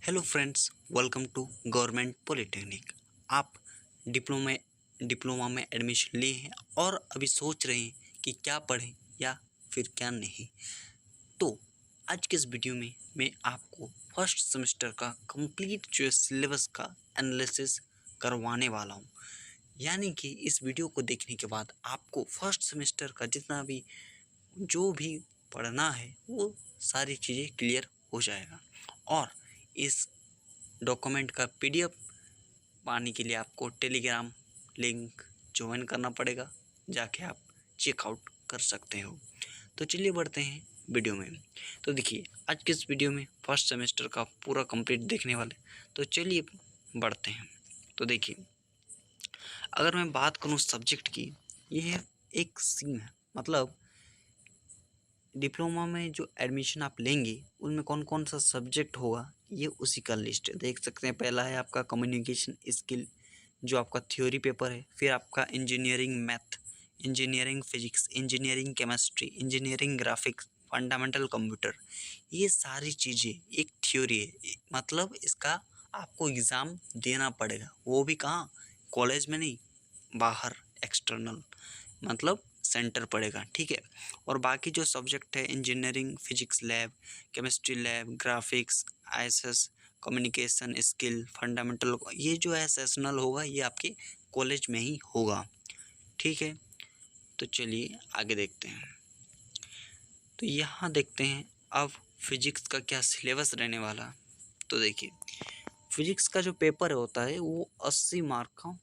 Hello friends, welcome to government polytechnic. आप diploma में admission लिए हैं और अभी सोच रहे हैं कि क्या पढ़ें या फिर क्या नहीं। तो आज के इस वीडियो में मैं आपको फर्स्ट सेमेस्टर का कंप्लीट जो सिलेबस का एनालिसिस करवाने वाला हूं। यानी कि इस वीडियो को देखने के बाद आपको फर्स्ट सेमेस्टर का जितना भी जो भी पढ़ना है वो सारी चीज़ें क्लियर हो जाएगा। और इस डॉक्यूमेंट का पीडीएफ पाने के लिए आपको टेलीग्राम लिंक ज्वाइन करना पड़ेगा, जाके आप चेकआउट कर सकते हो। तो चलिए बढ़ते हैं वीडियो में। तो देखिए, आज के इस वीडियो में फर्स्ट सेमेस्टर का पूरा कंप्लीट देखने वाले, तो चलिए बढ़ते हैं। तो देखिए, अगर मैं बात करूं सब्जेक्ट की, यह एक सीन है, मतलब डिप्लोमा में जो एडमिशन आप लेंगे उनमें कौन कौन सा सब्जेक्ट होगा ये उसी का लिस्ट है। देख सकते हैं, पहला है आपका कम्युनिकेशन स्किल जो आपका थ्योरी पेपर है। फिर आपका engineering math, engineering physics, engineering chemistry, engineering graphics, fundamental computer. ये सारी चीज़ें एक थ्योरी है, मतलब इसका आपको एग्ज़ाम देना पड़ेगा, वो भी कहाँ, कॉलेज में नहीं, बाहर एक्सटर्नल, मतलब सेंटर पड़ेगा, ठीक है। और बाकी जो सब्जेक्ट है, engineering physics lab, chemistry lab, graphics, ISS, communication skill, fundamental, ये जो है सेशनल होगा, ये आपके कॉलेज में ही होगा, ठीक है। तो चलिए आगे देखते हैं। तो यहाँ देखते हैं अब फिजिक्स का क्या सिलेबस रहने वाला। तो देखिए, फिजिक्स का जो पेपर होता है वो 80 मार्क का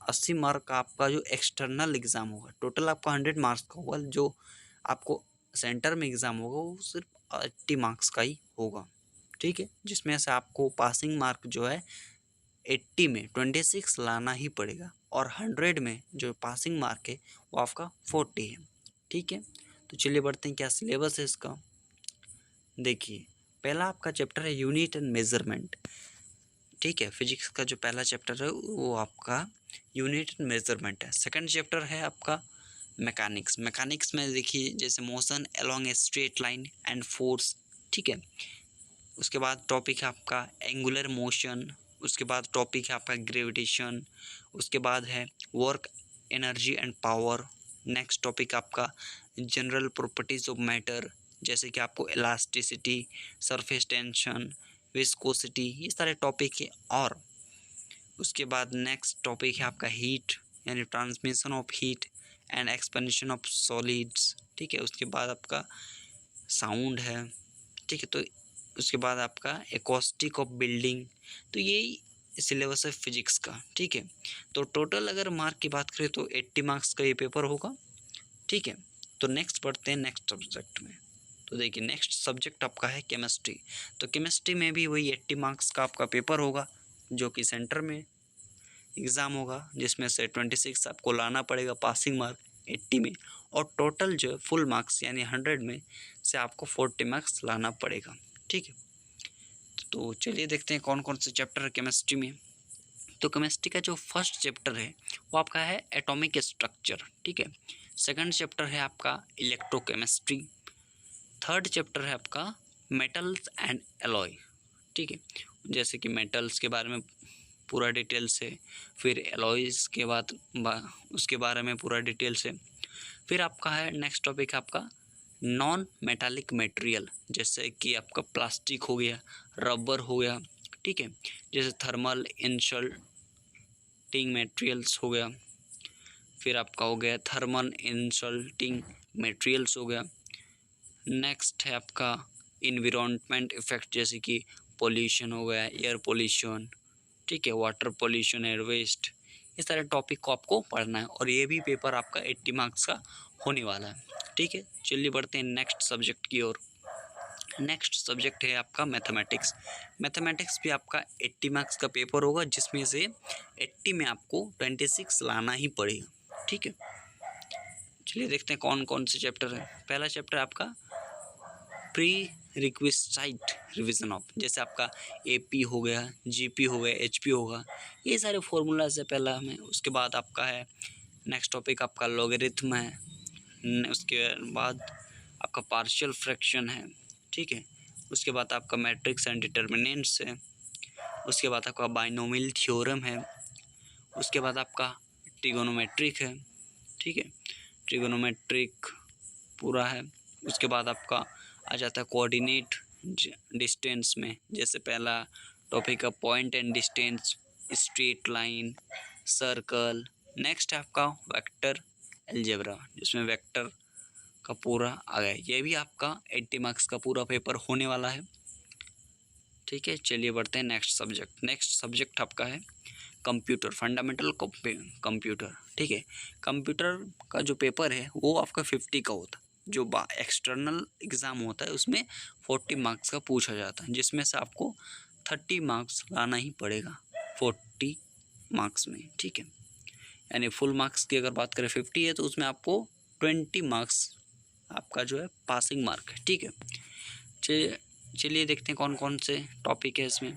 80 मार्क का आपका जो एक्सटर्नल एग्ज़ाम होगा। टोटल आपका 100 मार्क्स का होगा, जो आपको सेंटर में एग्ज़ाम होगा वो सिर्फ 80 मार्क्स का ही होगा, ठीक है। जिसमें से आपको पासिंग मार्क जो है 80 में 26 लाना ही पड़ेगा, और 100 में जो पासिंग मार्क है वो आपका 40 है, ठीक है। तो चलिए बढ़ते हैं, क्या सिलेबस है इसका। देखिए, पहला आपका चैप्टर है यूनिट एंड मेजरमेंट, ठीक है। फिजिक्स का जो पहला चैप्टर है वो आपका यूनिट एंड मेजरमेंट है। सेकंड चैप्टर है आपका मैकेनिक्स। मैकेनिक्स में देखिए, जैसे motion along a straight line and force, ठीक है। उसके बाद टॉपिक है आपका एंगुलर मोशन। उसके बाद टॉपिक है आपका ग्रेविटेशन। उसके बाद है work, energy and power. Next topic आपका जनरल प्रॉपर्टीज ऑफ मैटर, जैसे कि आपको इलास्टिसिटी, सरफेस टेंशन, विस्कोसिटी, ये सारे टॉपिक है। और उसके बाद नेक्स्ट टॉपिक है आपका हीट, यानी transmission of heat and expansion of solids, ठीक है। उसके बाद आपका साउंड है, ठीक है। तो उसके बाद आपका एकॉस्टिक ऑफ बिल्डिंग। तो यही सिलेबस है फिजिक्स का, ठीक है। तो टोटल अगर मार्क की बात करें तो 80 मार्क्स का ये पेपर होगा, ठीक है। तो नेक्स्ट पढ़ते हैं नेक्स्ट सब्जेक्ट में। तो देखिए, नेक्स्ट सब्जेक्ट आपका है केमिस्ट्री। तो केमिस्ट्री में भी वही 80 मार्क्स का आपका पेपर होगा, जो कि सेंटर में एग्ज़ाम होगा, जिसमें से 26 आपको लाना पड़ेगा पासिंग मार्क 80 में, और टोटल जो है फुल मार्क्स यानी 100 में से आपको 40 मार्क्स लाना पड़ेगा, ठीक है। तो चलिए देखते हैं कौन कौन से चैप्टर है केमिस्ट्री में। तो केमिस्ट्री का जो फर्स्ट चैप्टर है वो आपका है एटॉमिक स्ट्रक्चर, ठीक है। सेकंड चैप्टर है आपका इलेक्ट्रोकेमिस्ट्री। थर्ड चैप्टर है आपका मेटल्स एंड एलॉय, ठीक है। जैसे कि मेटल्स के बारे में पूरा डिटेल्स है, फिर एलॉयज़ के बाद उसके बारे में पूरा डिटेल्स है। फिर आपका है नेक्स्ट टॉपिक आपका नॉन मेटालिक मटेरियल, जैसे कि आपका प्लास्टिक हो गया, रबर हो गया, ठीक है। जैसे थर्मल इंसल्टिंग मटेरियल्स हो गया, फिर आपका हो गया थर्मल इंसल्टिंग मटेरियल्स हो गया। नेक्स्ट है आपका इन्वायरमेंट इफेक्ट, जैसे कि पोल्यूशन हो गया, एयर पोल्यूशन, ठीक है, वाटर पोल्यूशन, एयर वेस्ट। ये सारे टॉपिक को आपको पढ़ना है, और ये भी पेपर आपका 80 मार्क्स का होने वाला है, ठीक है। चलिए बढ़ते हैं नेक्स्ट सब्जेक्ट की ओर। नेक्स्ट सब्जेक्ट है आपका मैथमेटिक्स। मैथमेटिक्स भी आपका 80 मार्क्स का पेपर होगा, जिसमें से 80 में आपको 26 लाना ही पड़ेगा, ठीक है। चलिए देखते हैं कौन कौन से चैप्टर है। पहला चैप्टर आपका प्री रिक्विसाइट रिवीजन ऑफ, जैसे आपका एपी हो गया, जीपी हो गया, एचपी होगा, ये सारे फॉर्मूला से पहला हमें। उसके बाद आपका है नेक्स्ट टॉपिक आपका लॉगरिथम है। उसके बाद आपका पार्शियल फ्रैक्शन है, ठीक है। उसके बाद आपका मैट्रिक्स एंड डिटर्मिनेंट्स है, उसके बाद आपका बाइनोमियल थ्योरम है, उसके बाद आपका ट्रिगोनोमेट्रिक है, ठीक है, ट्रिगोनोमेट्रिक पूरा है। उसके बाद आपका आ जाता है कोऑर्डिनेट डिस्टेंस में, जैसे पहला टॉपिक है point and distance, straight line, circle. Next है आपका वेक्टर अलजेब्रा, जिसमें वेक्टर का पूरा आ गया। ये भी आपका 80 मार्क्स का पूरा पेपर होने वाला है, ठीक है। चलिए बढ़ते हैं नेक्स्ट सब्जेक्ट। नेक्स्ट सब्जेक्ट आपका है कंप्यूटर, फंडामेंटल कंप्यूटर, ठीक है। कंप्यूटर का जो पेपर है वो आपका 50 का होता है। जो एक्सटर्नल एग्ज़ाम होता है उसमें 40 मार्क्स का पूछा जाता है, जिसमें से आपको 30 मार्क्स लाना ही पड़ेगा 40 मार्क्स में, ठीक है। यानी फुल मार्क्स की अगर बात करें 50 है तो उसमें आपको 20 मार्क्स आपका जो है पासिंग मार्क है, ठीक है। चलिए देखते हैं कौन कौन से टॉपिक है इसमें।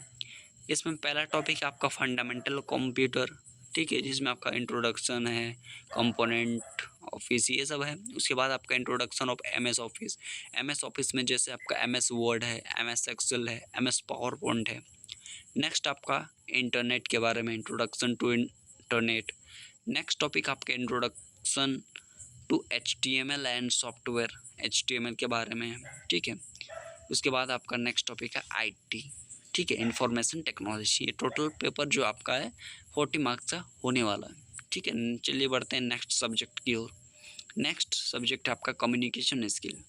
इसमें पहला टॉपिक है आपका फंडामेंटल कंप्यूटर, ठीक है, जिसमें आपका इंट्रोडक्शन है, कंपोनेंट ऑफिस ये सब है। उसके बाद आपका introduction of MS Office. MS Office में जैसे आपका एमएस वर्ड है, एमएस एक्सेल है, एमएस पावर पॉइंट है। नेक्स्ट आपका इंटरनेट के बारे में, introduction to internet. Next topic आपका introduction to HTML and software, HTML के बारे में है, ठीक है। उसके बाद आपका नेक्स्ट टॉपिक है IT, ठीक है, इंफॉर्मेशन टेक्नोलॉजी। ये टोटल पेपर जो आपका है 40 मार्क्स का होने वाला है, ठीक है। चलिए बढ़ते हैं नेक्स्ट सब्जेक्ट की ओर। नेक्स्ट सब्जेक्ट है आपका कम्युनिकेशन स्किल,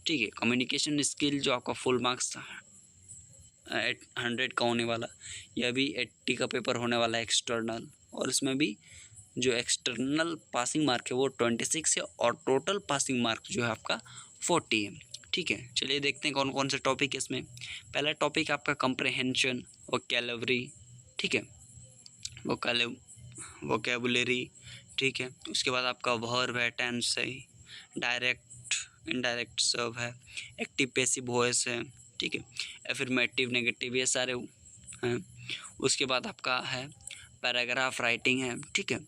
ठीक है। कम्युनिकेशन स्किल जो आपका फुल मार्क्स 100 का होने वाला, यह भी 80 का पेपर होने वाला है एक्सटर्नल, और इसमें भी जो एक्सटर्नल पासिंग मार्क है वो 26 है, और टोटल पासिंग मार्क जो है आपका 40 है, ठीक है। चलिए देखते हैं कौन कौन से टॉपिक है इसमें। पहला टॉपिक आपका कंप्रहेंशन, वोकैबुलरी, ठीक है, वोकैबुलरी, ठीक है। उसके बाद आपका वर्ब है, टेंस है, डायरेक्ट इनडायरेक्ट सर्व है, एक्टिव पैसिव वॉइस है, ठीक है, एफर्मेटिव नेगेटिव ये सारे हैं। उसके बाद आपका है पैराग्राफ राइटिंग है, ठीक है,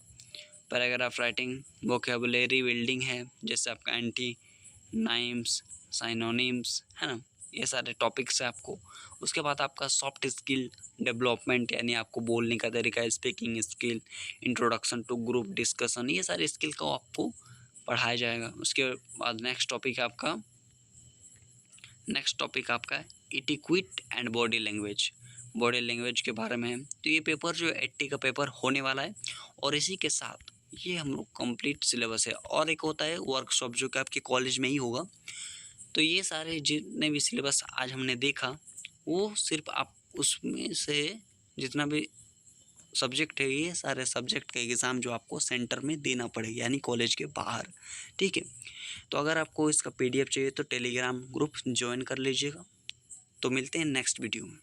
पैराग्राफ राइटिंग, वोकैबुलरी बिल्डिंग है, जैसे आपका एंटीनाइम्स, साइनोनिम्स है ना, ये सारे टॉपिक्स हैं आपको। उसके बाद आपका सॉफ्ट स्किल डेवलपमेंट, यानी आपको बोलने का तरीका, speaking skill, introduction to group discussion, ये सारे स्किल को आपको पढ़ाया जाएगा। उसके बाद नेक्स्ट टॉपिक आपका है एटिक्वेट एंड बॉडी लैंग्वेज के बारे में है। तो ये पेपर जो 80 का पेपर होने वाला है, और इसी के साथ ये हम लोग कंप्लीट सिलेबस है। और एक होता है वर्कशॉप जो कि आपके कॉलेज में ही होगा। तो ये सारे जितने भी सिलेबस आज हमने देखा वो सिर्फ आप उसमें से जितना भी सब्जेक्ट है, ये सारे सब्जेक्ट का एग्ज़ाम जो आपको सेंटर में देना पड़ेगा, यानी कॉलेज के बाहर, ठीक है। तो अगर आपको इसका PDF चाहिए तो टेलीग्राम ग्रुप ज्वाइन कर लीजिएगा। तो मिलते हैं नेक्स्ट वीडियो में।